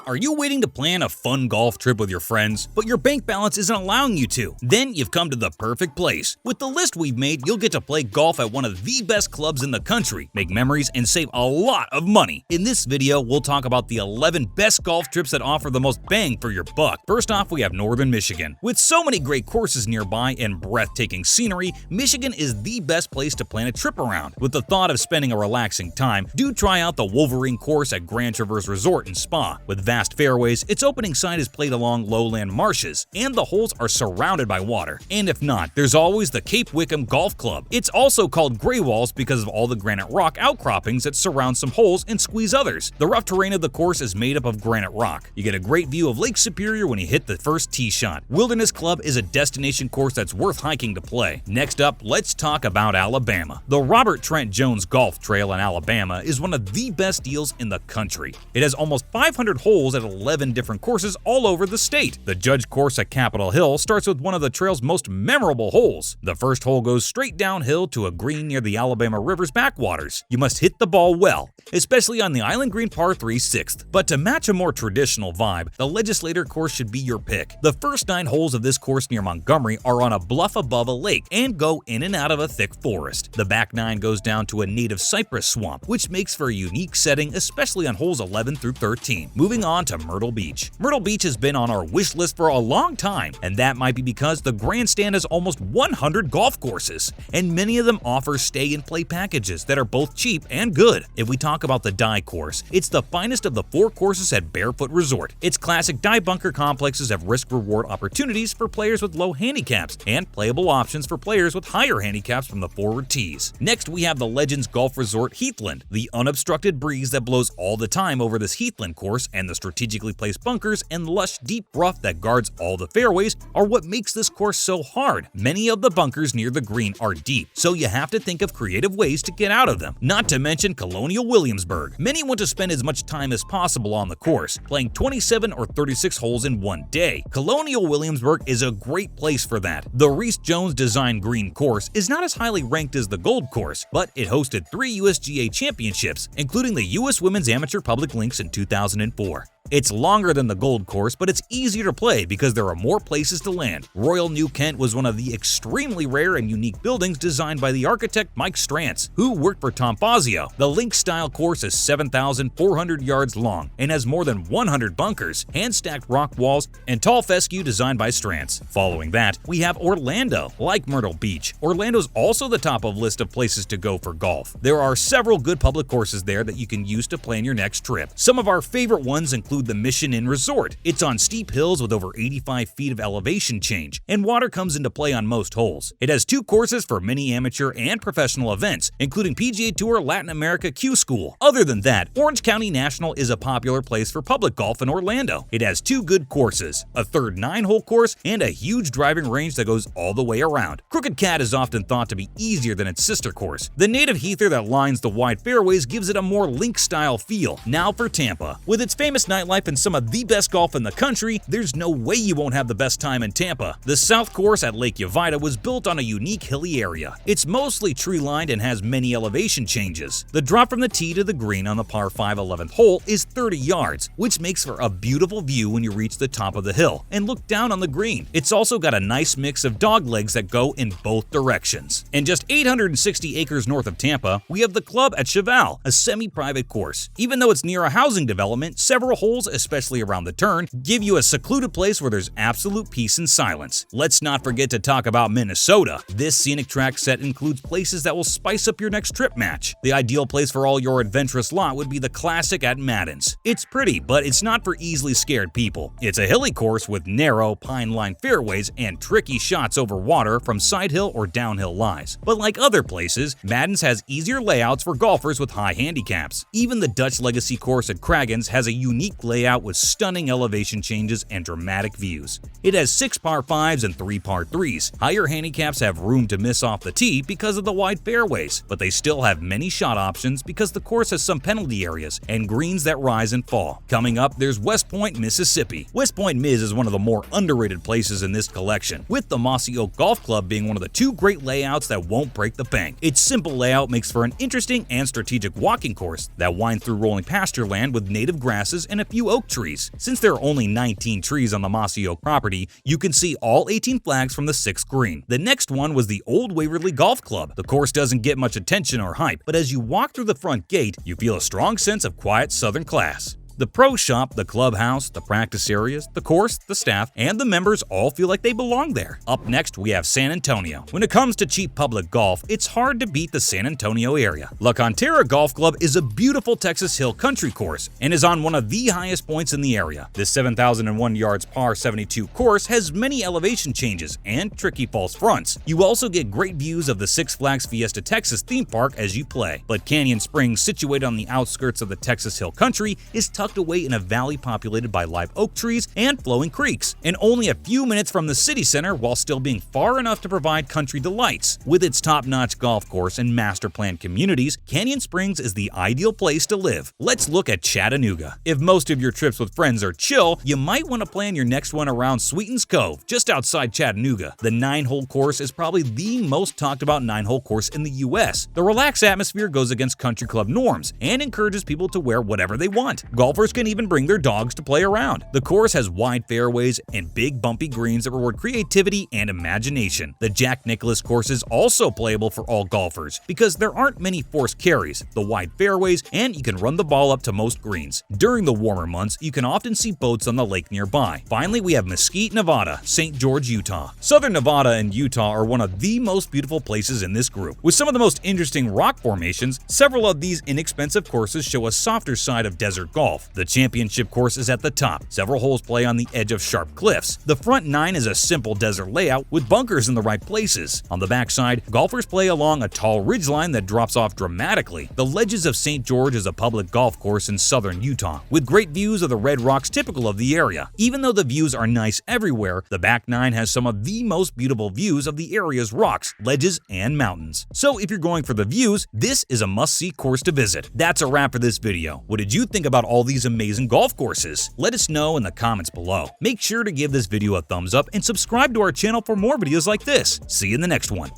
Are you waiting to plan a fun golf trip with your friends, but your bank balance isn't allowing you to? Then you've come to the perfect place. With the list we've made, you'll get to play golf at one of the best clubs in the country, make memories, and save a lot of money. In this video, we'll talk about the 11 best golf trips that offer the most bang for your buck. First off, we have Northern Michigan. With so many great courses nearby and breathtaking scenery, Michigan is the best place to plan a trip around. With the thought of spending a relaxing time, do try out the Wolverine course at Grand Traverse Resort and Spa. With vast fairways, its opening side is played along lowland marshes, and the holes are surrounded by water. And if not, there's always the Cape Wickham Golf Club. It's also called Greywalls because of all the granite rock outcroppings that surround some holes and squeeze others. The rough terrain of the course is made up of granite rock. You get a great view of Lake Superior when you hit the first tee shot. Wilderness Club is a destination course that's worth hiking to play. Next up, let's talk about Alabama. The Robert Trent Jones Golf Trail in Alabama is one of the best deals in the country. It has almost 500 holes at 11 different courses all over the state. The Judge course at Capitol Hill starts with one of the trail's most memorable holes. The first hole goes straight downhill to a green near the Alabama River's backwaters. You must hit the ball well, especially on the Island Green Par 3 6th. But to match a more traditional vibe, the Legislator course should be your pick. The first 9 holes of this course near Montgomery are on a bluff above a lake and go in and out of a thick forest. The back 9 goes down to a native cypress swamp, which makes for a unique setting, especially on holes 11 through 13. Moving on to Myrtle Beach. Myrtle Beach has been on our wish list for a long time, and that might be because the grandstand has almost 100 golf courses, and many of them offer stay and play packages that are both cheap and good. If we talk about the Dye course, it's the finest of the 4 courses at Barefoot Resort. Its classic Dye bunker complexes have risk-reward opportunities for players with low handicaps and playable options for players with higher handicaps from the forward tees. Next, we have the Legends Golf Resort Heathland. The unobstructed breeze that blows all the time over this Heathland course and the strategically placed bunkers and lush deep rough that guards all the fairways are what makes this course so hard. Many of the bunkers near the green are deep, so you have to think of creative ways to get out of them. Not to mention Colonial Williamsburg. Many want to spend as much time as possible on the course, playing 27 or 36 holes in one day. Colonial Williamsburg is a great place for that. The Reese Jones designed green course is not as highly ranked as the Gold course, but it hosted 3 USGA championships, including the U.S. Women's Amateur Public Links in 2004. It's longer than the Gold course, but it's easier to play because there are more places to land. Royal New Kent was one of the extremely rare and unique buildings designed by the architect Mike Strantz, who worked for Tom Fazio. The link-style course is 7,400 yards long and has more than 100 bunkers, hand-stacked rock walls, and tall fescue designed by Strantz. Following that, we have Orlando. Like Myrtle Beach, Orlando's also the top of list of places to go for golf. There are several good public courses there that you can use to plan your next trip. Some of our favorite ones include the Mission Inn Resort. It's on steep hills with over 85 feet of elevation change, and water comes into play on most holes. It has 2 courses for many amateur and professional events, including PGA Tour Latin America Q School. Other than that, Orange County National is a popular place for public golf in Orlando. It has 2 good courses, a third 9-hole course, and a huge driving range that goes all the way around. Crooked Cat is often thought to be easier than its sister course. The native heather that lines the wide fairways gives it a more link-style feel. Now for Tampa. With its famous nightlife and some of the best golf in the country, there's no way you won't have the best time in Tampa. The South Course at Lake Uvita was built on a unique hilly area. It's mostly tree-lined and has many elevation changes. The drop from the tee to the green on the par 5 11th hole is 30 yards, which makes for a beautiful view when you reach the top of the hill and look down on the green. It's also got a nice mix of dog legs that go in both directions. And just 860 acres north of Tampa, we have the Club at Cheval, a semi-private course. Even though it's near a housing development, several holes, especially around the turn, give you a secluded place where there's absolute peace and silence. Let's not forget to talk about Minnesota. This scenic track set includes places that will spice up your next trip match. The ideal place for all your adventurous lot would be the Classic at Madden's. It's pretty, but it's not for easily scared people. It's a hilly course with narrow, pine-lined fairways and tricky shots over water from side hill or downhill lies. But like other places, Madden's has easier layouts for golfers with high handicaps. Even the Dutch Legacy course at Craggan's has a unique layout with stunning elevation changes and dramatic views. It has 6 par 5s and 3 par 3s. Higher handicaps have room to miss off the tee because of the wide fairways, but they still have many shot options because the course has some penalty areas and greens that rise and fall. Coming up, there's West Point, Mississippi. West Point Miz is one of the more underrated places in this collection, with the Mossy Oak Golf Club being one of the 2 great layouts that won't break the bank. Its simple layout makes for an interesting and strategic walking course that winds through rolling pasture land with native grasses and a few oak trees. Since there are only 19 trees on the mossy oak property, you can see all 18 flags from the 6th green. The next one was the Old Waverly Golf Club. The course doesn't get much attention or hype, but as you walk through the front gate, you feel a strong sense of quiet Southern class. The pro shop, the clubhouse, the practice areas, the course, the staff, and the members all feel like they belong there. Up next, we have San Antonio. When it comes to cheap public golf, it's hard to beat the San Antonio area. La Cantera Golf Club is a beautiful Texas Hill country course and is on one of the highest points in the area. This 7,001 yards par 72 course has many elevation changes and tricky false fronts. You also get great views of the Six Flags Fiesta Texas theme park as you play. But Canyon Springs, situated on the outskirts of the Texas Hill country, is tucked away in a valley populated by live oak trees and flowing creeks, and only a few minutes from the city center while still being far enough to provide country delights. With its top-notch golf course and master-planned communities, Canyon Springs is the ideal place to live. Let's look at Chattanooga. If most of your trips with friends are chill, you might want to plan your next one around Sweetens Cove, just outside Chattanooga. The 9-hole course is probably the most talked about 9-hole course in the US. The relaxed atmosphere goes against country club norms and encourages people to wear whatever they want. Golfers can even bring their dogs to play around. The course has wide fairways and big bumpy greens that reward creativity and imagination. The Jack Nicklaus course is also playable for all golfers because there aren't many forced carries, the wide fairways, and you can run the ball up to most greens. During the warmer months, you can often see boats on the lake nearby. Finally, we have Mesquite, Nevada, St. George, Utah. Southern Nevada and Utah are one of the most beautiful places in this group. With some of the most interesting rock formations, several of these inexpensive courses show a softer side of desert golf. The championship course is at the top. Several holes play on the edge of sharp cliffs. The front 9 is a simple desert layout with bunkers in the right places. On the backside, golfers play along a tall ridgeline that drops off dramatically. The Ledges of St. George is a public golf course in southern Utah, with great views of the red rocks typical of the area. Even though the views are nice everywhere, the back 9 has some of the most beautiful views of the area's rocks, ledges, and mountains. So if you're going for the views, this is a must-see course to visit. That's a wrap for this video. What did you think about all these amazing golf courses? Let us know in the comments below. Make sure to give this video a thumbs up and subscribe to our channel for more videos like this. See you in the next one.